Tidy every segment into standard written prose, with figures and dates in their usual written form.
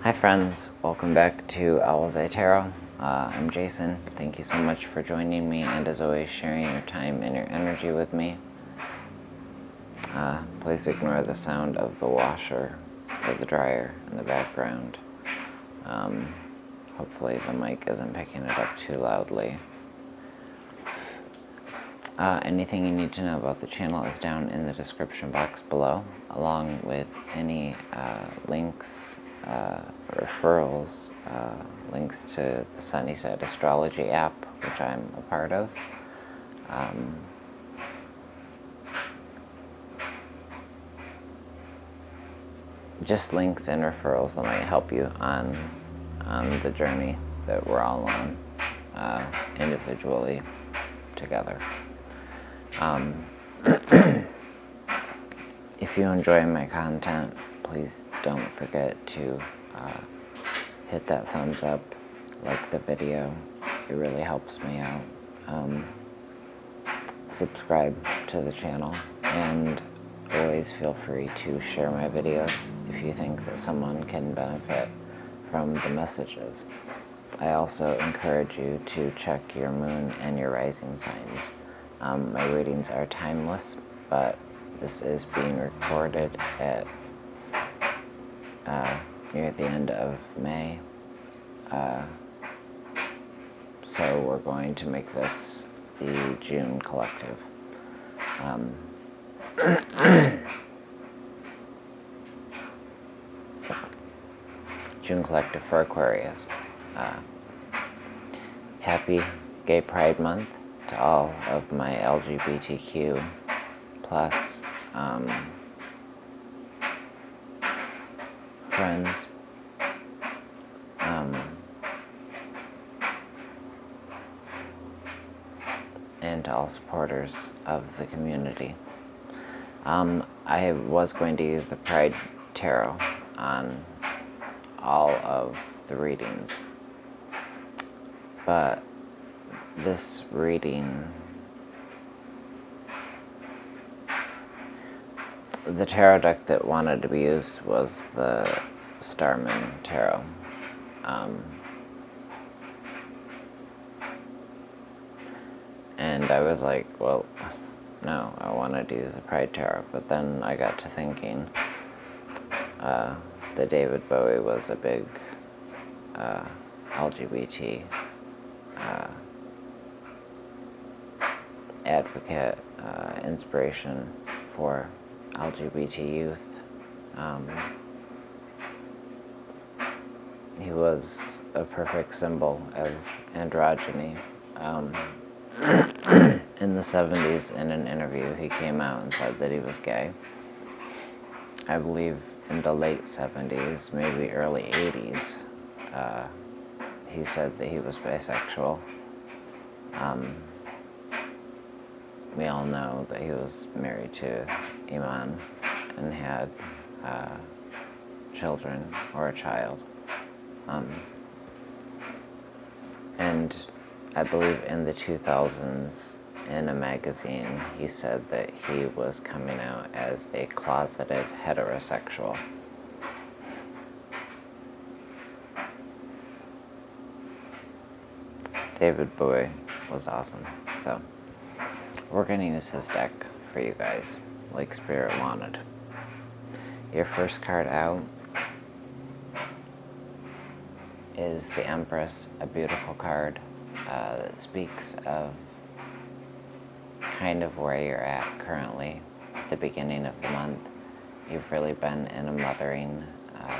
Hi friends, welcome back to Owl's Eye Tarot. I'm Jason. Thank you so much for joining me and as always sharing your time and your energy with me. Please ignore the sound of the washer or the dryer in the background. Hopefully the mic isn't picking it up too loudly. Anything you need to know about the channel is down in the description box below, along with any links, referrals, links to the Sunnyside Astrology App, which I'm a part of. Just links and referrals that might help you on the journey that we're all on, individually, together. If you enjoy my content, please don't forget to hit that thumbs up, like the video. It really helps me out. Subscribe to the channel, and always feel free to share my videos if you think that someone can benefit from the messages. I also encourage you to check your moon and your rising signs. My readings are timeless, but this is being recorded at near the end of May. So we're going to make this the June collective. June collective for Aquarius. Happy Gay Pride Month to all of my LGBTQ plus friends. And to all supporters of the community. I was going to use the Pride Tarot on all of the readings, but this reading, the tarot deck that wanted to be used was the Starman Tarot. And I was like, well, no, I wanted to use the Pride Tarot. But then I got to thinking that David Bowie was a big LGBT advocate, inspiration for LGBT youth. He was a perfect symbol of androgyny. In the 70s, in an interview, he came out and said that he was gay. I believe in the late 70s, maybe early 80s, he said that he was bisexual. We all know that he was married to Iman and had children, or a child. And I believe in the 2000s, in a magazine, he said that he was coming out as a closeted heterosexual. David Bowie was awesome. So, we're going to use his deck for you guys, like Spirit wanted. Your first card out is the Empress, a beautiful card that speaks of kind of where you're at currently, at the beginning of the month. You've really been in a mothering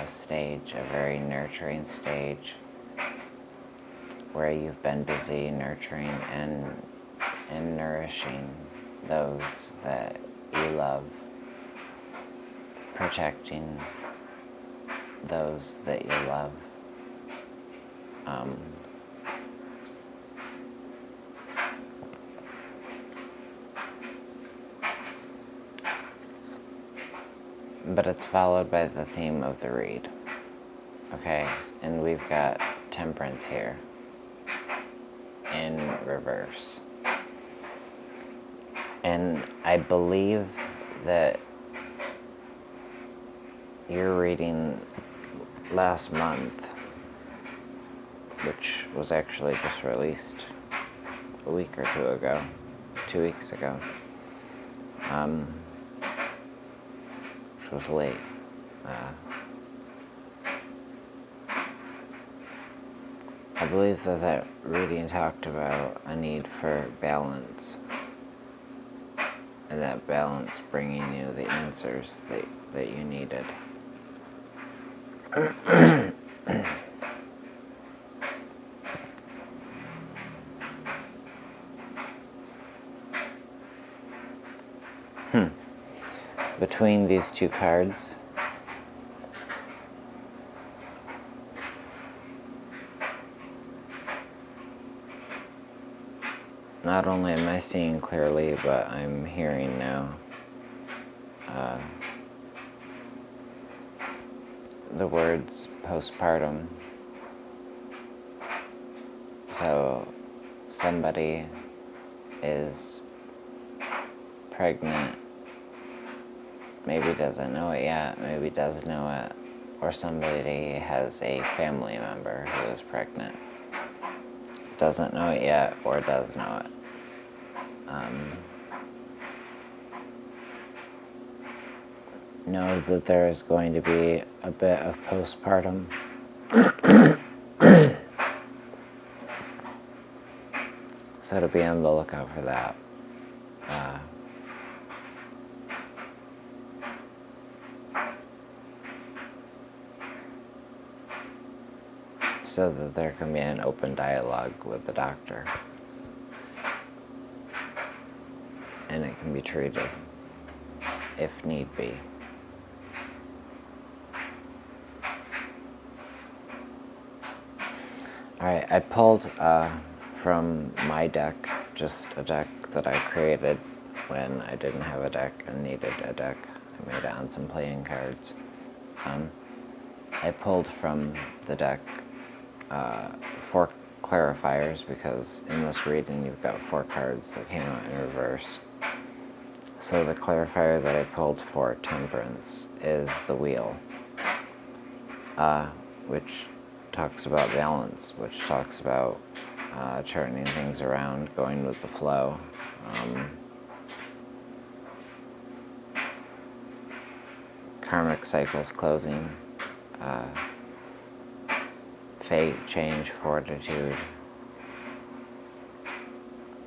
stage, a very nurturing stage, where you've been busy nurturing and nourishing those that you love, protecting those that you love. But it's followed by the theme of the read. Okay, and we've got Temperance here in reverse. And I believe that you're reading last month, which was actually just released a week or 2 weeks ago, which was late. I believe that reading talked about a need for balance, and that balance bringing you the answers that you needed. Between these two cards, not only am I seeing clearly, but I'm hearing now the words postpartum. So somebody is pregnant, maybe doesn't know it yet, maybe does know it, or somebody has a family member who is pregnant, doesn't know it yet, or does know it. Know that there is going to be a bit of postpartum. So to be on the lookout for that. So that there can be an open dialogue with the doctor. And it can be treated, if need be. Alright, I pulled from my deck, just a deck that I created when I didn't have a deck and needed a deck. I made it on some playing cards. I pulled from the deck 4 clarifiers, because in this reading you've got 4 cards that came out in reverse. So the clarifier that I pulled for Temperance is the Wheel, which talks about balance, which talks about turning things around, going with the flow. Karmic cycles closing, fate, change, fortitude,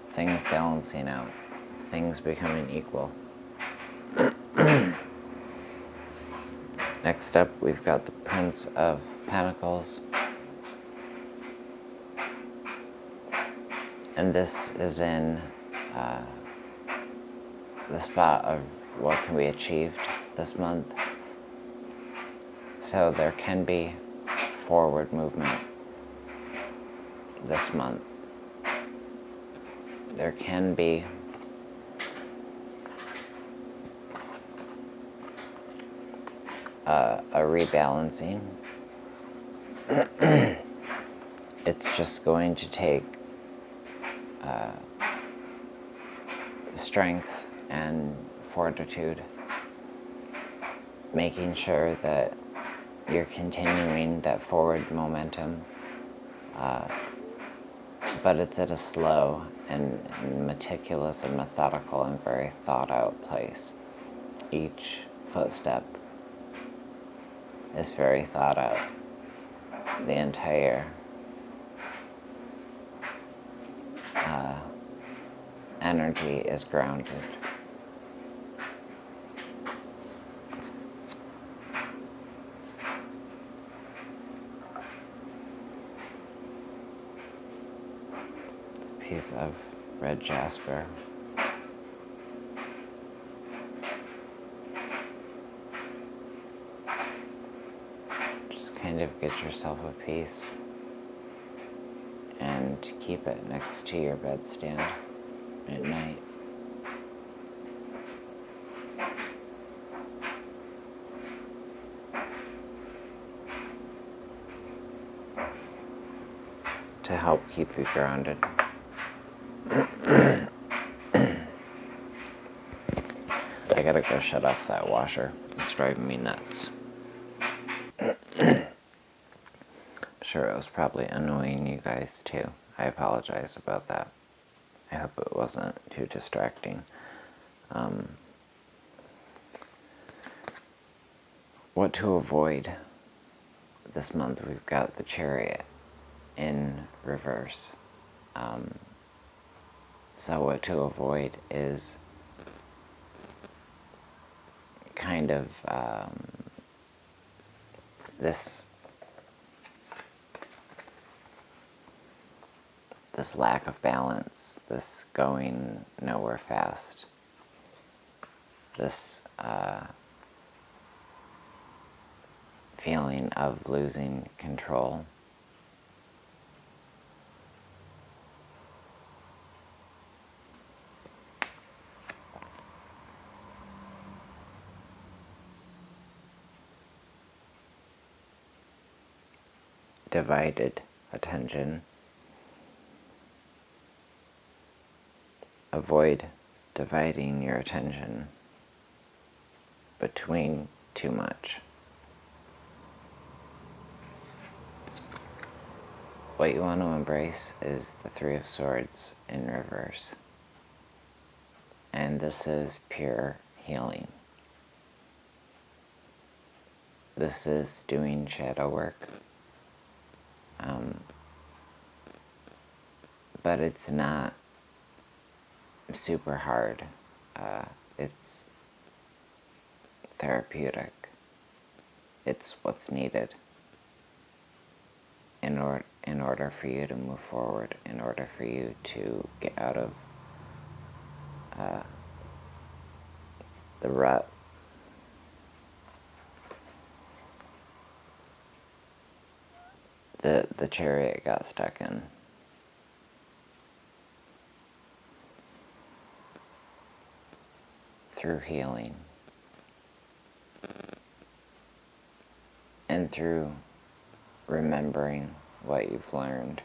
things balancing out, things becoming equal. Next up, we've got the Prince of Pentacles. And this is in the spot of what can be achieved this month. So there can be forward movement this month. There can be a rebalancing. It's just going to take strength and fortitude, making sure that you're continuing that forward momentum, but it's at a slow and meticulous and methodical and very thought out place. Each footstep is very thought out. The entire energy is grounded. It's a piece of red jasper. Just kind of get yourself a piece and keep it next to your bedstand at night. To help keep you grounded. I gotta go shut off that washer. It's driving me nuts. sure it was probably annoying you guys too. I apologize about that. I hope it wasn't too distracting. What to avoid this month? We've got the Chariot in reverse. So what to avoid is kind of this lack of balance, this going nowhere fast, this feeling of losing control. Divided attention. Avoid dividing your attention between too much. What you want to embrace is the Three of Swords in reverse. And this is pure healing. This is doing shadow work. But it's not super hard. It's therapeutic. It's what's needed in order for you to move forward, in order for you to get out of the rut. The Chariot got stuck in. Through healing and through remembering what you've learned.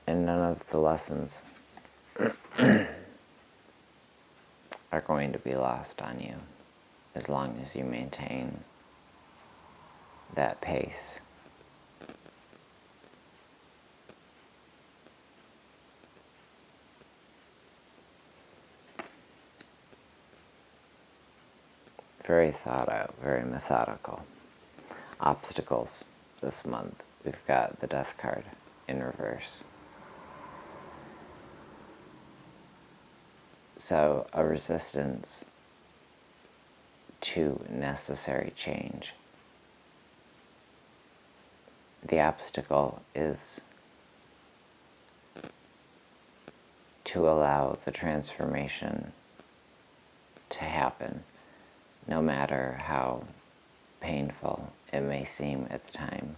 And none of the lessons are going to be lost on you as long as you maintain that pace. Very thought out, very methodical. Obstacles this month. We've got the Death card in reverse. So a resistance to necessary change. The obstacle is to allow the transformation to happen, no matter how painful it may seem at the time.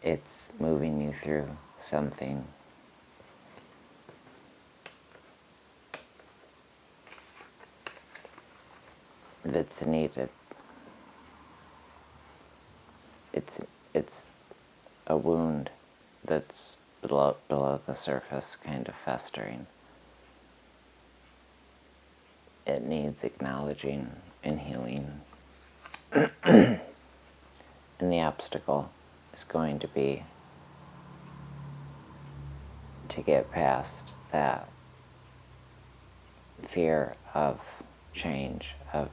It's moving you through something that's needed. It's a wound that's below the surface, kind of festering. It needs acknowledging and healing. And the obstacle is going to be to get past that fear of change, of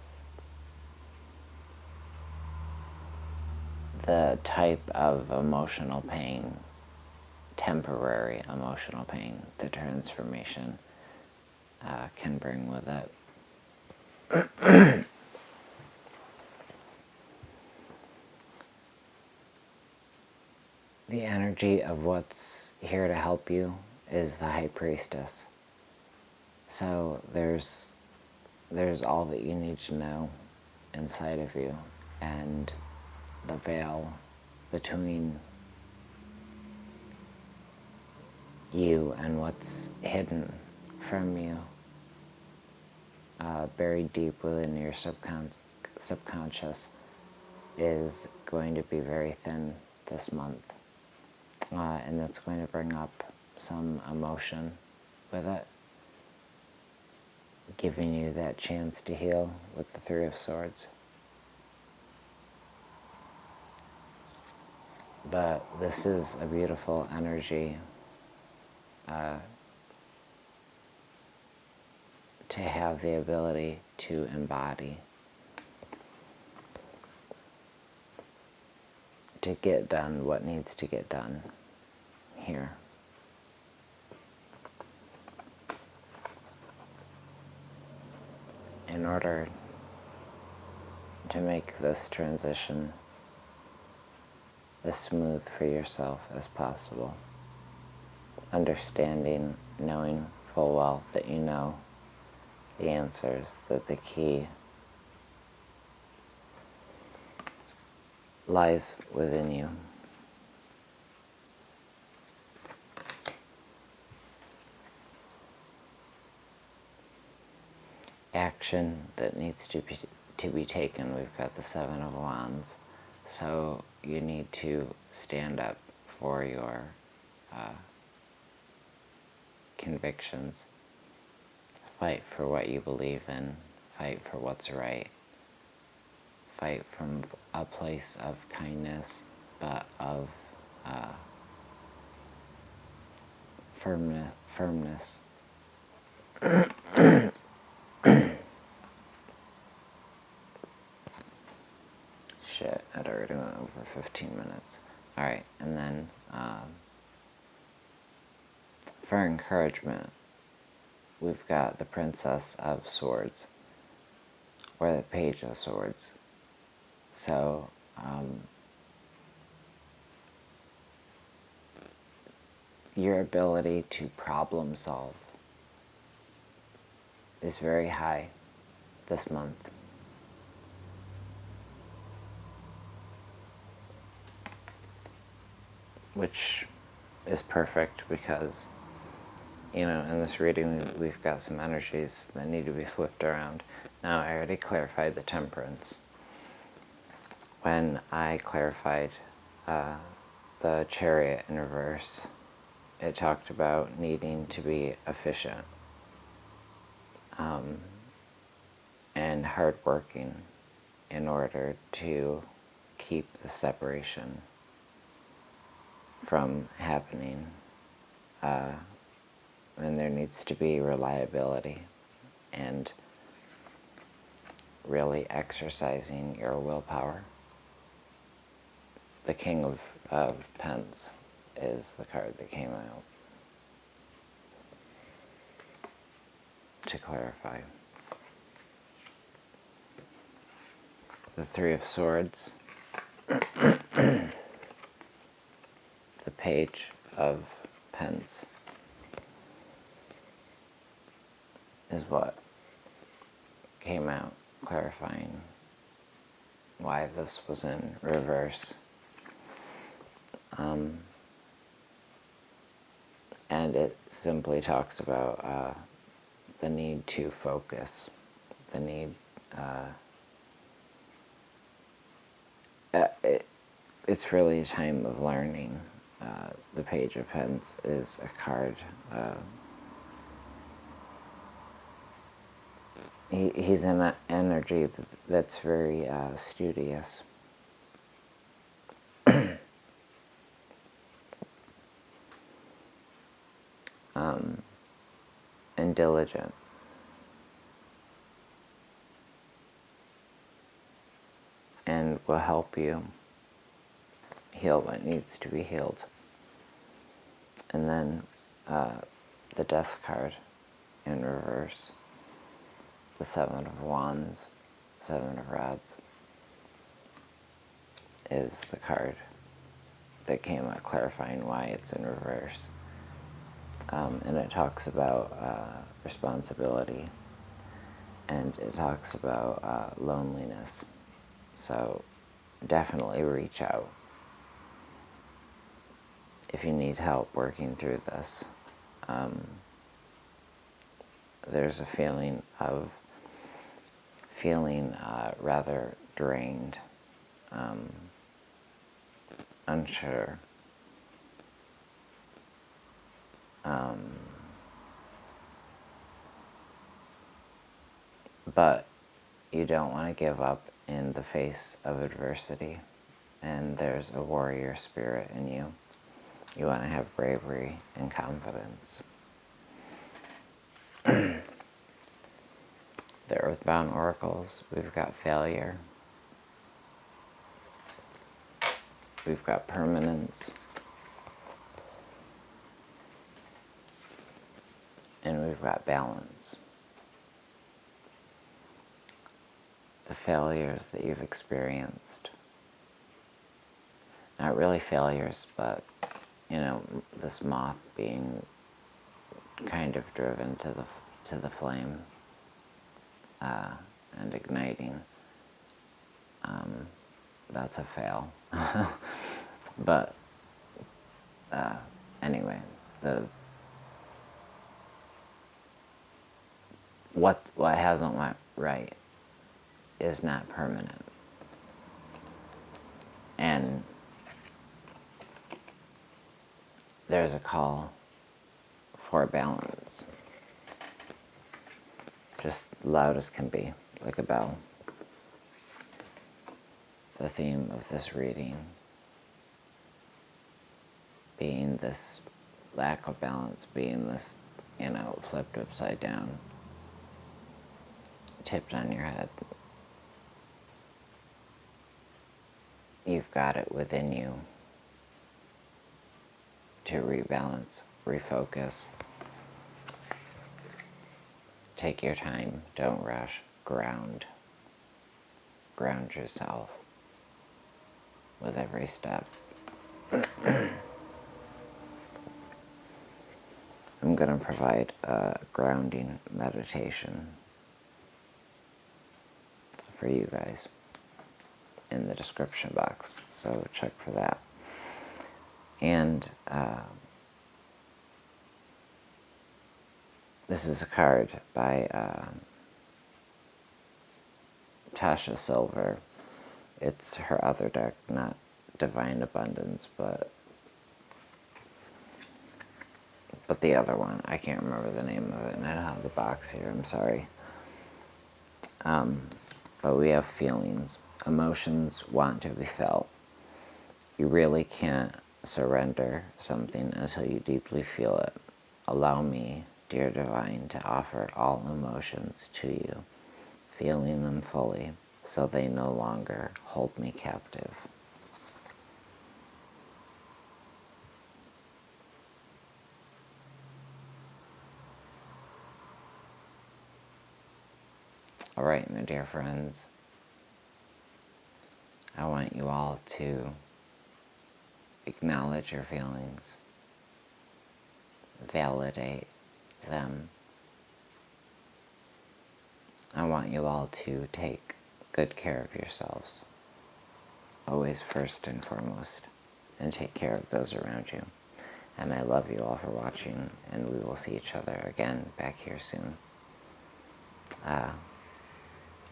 the type of emotional pain, temporary emotional pain, the transformation can bring with it. The energy of what's here to help you is the High Priestess. So there's all that you need to know inside of you, and the veil between you and what's hidden from you, buried deep within your subconscious, is going to be very thin this month. And that's going to bring up some emotion with it, giving you that chance to heal with the Three of Swords. But this is a beautiful energy to have the ability to embody, to get done what needs to get done here. In order to make this transition as smooth for yourself as possible, understanding, knowing full well that you know the answers, that the key lies within you. Action that needs to be taken. We've got the Seven of Wands, so you need to stand up for your convictions, fight for what you believe in, fight for what's right, fight from a place of kindness, but of firmness. Shit, I'd already went over 15 minutes. Alright, and then for encouragement, we've got the Princess of Swords, or the Page of Swords. So, your ability to problem solve is very high this month. Which is perfect because, you know, in this reading we've got some energies that need to be flipped around. Now, I already clarified the Temperance. When I clarified the Chariot in reverse, it talked about needing to be efficient and hardworking in order to keep the separation from happening, and there needs to be reliability and really exercising your willpower. The King of Pence is the card that came out to clarify. The Three of Swords, the Page of Pence is what came out, clarifying why this was in reverse. And it simply talks about the need to focus, the need, it's really a time of learning. The Page of Pence is a card, he's in an energy that's very studious. And diligent. And will help you heal what needs to be healed. And then the Death card in reverse, the Seven of Wands, Seven of Rods, is the card that came out clarifying why it's in reverse. And it talks about responsibility, and it talks about loneliness. So definitely reach out if you need help working through this. There's a feeling of rather drained, unsure, but you don't want to give up in the face of adversity, and there's a warrior spirit in you. You want to have bravery and confidence. The Earthbound Oracles, we've got failure. We've got permanence. And we've got balance. The failures that you've experienced. Not really failures, but, you know, this moth being kind of driven to the flame and igniting. That's a fail. But anyway, what hasn't went right is not permanent. And there's a call for balance. Just loud as can be, like a bell. The theme of this reading being this lack of balance, being this, you know, flipped upside down, tipped on your head. You've got it within you to rebalance, refocus. Take your time, don't rush, ground. Ground yourself with every step. I'm going to provide a grounding meditation for you guys in the description box, so check for that. And this is a card by Tasha Silver. It's her other deck, not Divine Abundance, but the other one. I can't remember the name of it, and I don't have the box here, I'm sorry. But we have feelings. Emotions want to be felt. You really can't surrender something until you deeply feel it. Allow me, dear Divine, to offer all emotions to you, feeling them fully, so they no longer hold me captive. All right, my dear friends, I want you all to acknowledge your feelings, validate them. I want you all to take good care of yourselves, always first and foremost, and take care of those around you. And I love you all for watching, and we will see each other again back here soon.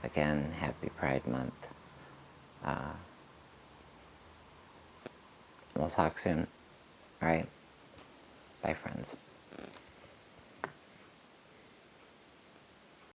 Again, happy Pride Month. We'll talk soon. All right. Bye, friends.